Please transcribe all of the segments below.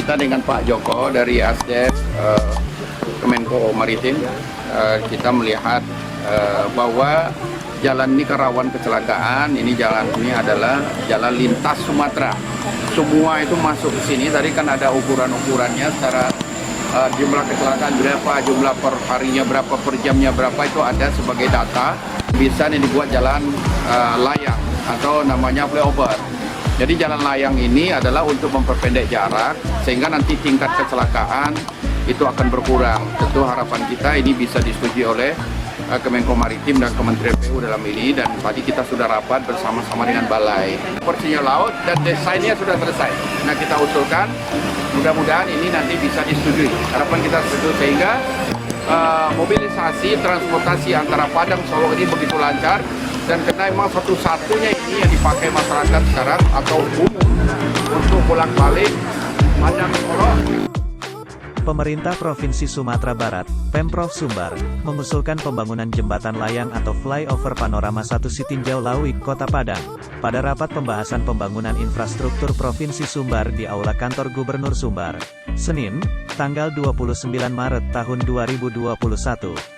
kita dengan Pak Joko dari ASDEP Kemenko Maritim, kita melihat bahwa jalan ini rawan kecelakaan. Ini jalan ini adalah jalan lintas Sumatera. Semua itu masuk ke sini. Tadi kan ada ukuran-ukurannya secara jumlah kecelakaan berapa, jumlah per harinya berapa, per jamnya berapa, itu ada sebagai data. Bisa nih dibuat jalan layang atau namanya flyover. Jadi jalan layang ini adalah untuk memperpendek jarak sehingga nanti tingkat kecelakaan itu akan berkurang. Tentu harapan kita ini bisa disetujui oleh Kemenko Maritim dan Kementerian PU dalam ini, dan tadi kita sudah rapat bersama-sama dengan Balai. Porsinya laut dan desainnya sudah selesai. Nah, kita usulkan, mudah-mudahan ini nanti bisa disetujui. Harapan kita setuju sehingga mobilisasi transportasi antara Padang Solo ini begitu lancar, dan karena memang satu-satunya ini yang dipakai masyarakat sekarang atau umum untuk bolak-balik Padang Solo. Pemerintah Provinsi Sumatera Barat, Pemprov Sumbar, mengusulkan pembangunan jembatan layang atau flyover panorama 1 Sitinjau Lawik, Kota Padang, pada rapat pembahasan pembangunan infrastruktur Provinsi Sumbar di Aula Kantor Gubernur Sumbar, Senin, tanggal 29 Maret tahun 2021,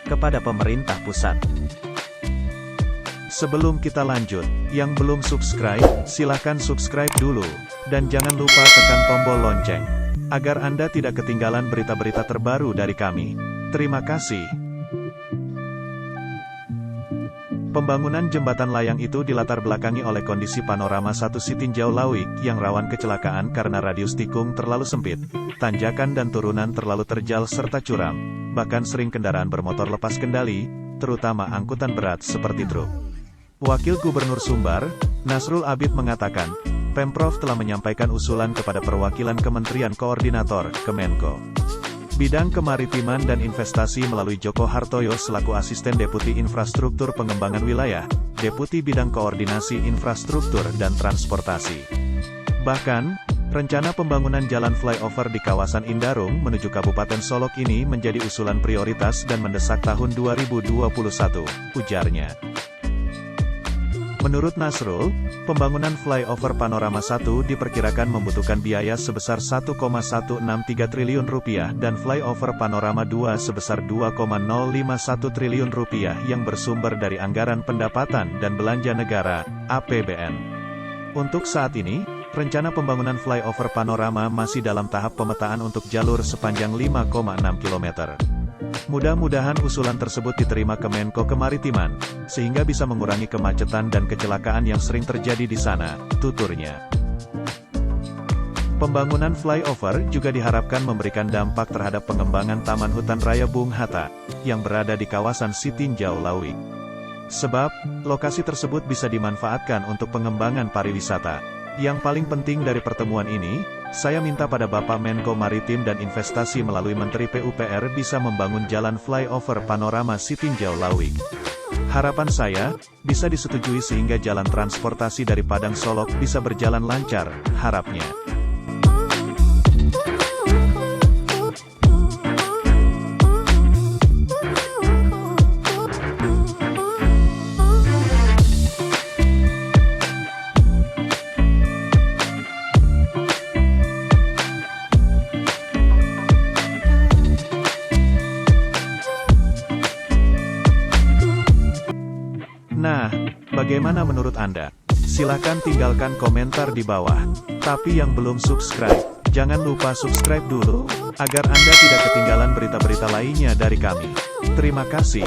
kepada pemerintah pusat. Sebelum kita lanjut, yang belum subscribe, silahkan subscribe dulu, dan jangan lupa tekan tombol lonceng, agar Anda tidak ketinggalan berita-berita terbaru dari kami. Terima kasih. Pembangunan jembatan layang itu dilatar belakangi oleh kondisi panorama 1 Sitinjau Lawik yang rawan kecelakaan karena radius tikung terlalu sempit, tanjakan dan turunan terlalu terjal serta curam, bahkan sering kendaraan bermotor lepas kendali, terutama angkutan berat seperti truk. Wakil Gubernur Sumbar, Nasrul Abid mengatakan, Pemprov telah menyampaikan usulan kepada perwakilan Kementerian Koordinator, Kemenko Bidang Kemaritiman dan Investasi melalui Joko Hartoyo selaku Asisten Deputi Infrastruktur Pengembangan Wilayah, Deputi Bidang Koordinasi Infrastruktur dan Transportasi. Bahkan, rencana pembangunan jalan flyover di kawasan Indarung menuju Kabupaten Solok ini menjadi usulan prioritas dan mendesak tahun 2021, ujarnya. Menurut Nasrul, pembangunan flyover panorama 1 diperkirakan membutuhkan biaya sebesar Rp1,163 triliun dan flyover panorama 2 sebesar Rp2,051 triliun yang bersumber dari anggaran pendapatan dan belanja negara, APBN. Untuk saat ini, rencana pembangunan flyover panorama masih dalam tahap pemetaan untuk jalur sepanjang 5,6 km. Mudah-mudahan usulan tersebut diterima Kemenko Kemaritiman, sehingga bisa mengurangi kemacetan dan kecelakaan yang sering terjadi di sana, tuturnya. Pembangunan flyover juga diharapkan memberikan dampak terhadap pengembangan Taman Hutan Raya Bung Hatta, yang berada di kawasan Sitinjau Lawik. Sebab, lokasi tersebut bisa dimanfaatkan untuk pengembangan pariwisata. Yang paling penting dari pertemuan ini, saya minta pada Bapak Menko Maritim dan Investasi melalui Menteri PUPR bisa membangun jalan flyover panorama Sitinjau Lawik. Harapan saya, bisa disetujui sehingga jalan transportasi dari Padang Solok bisa berjalan lancar, harapnya. Nah, bagaimana menurut Anda? Silakan tinggalkan komentar di bawah. Tapi yang belum subscribe, jangan lupa subscribe dulu, agar Anda tidak ketinggalan berita-berita lainnya dari kami. Terima kasih.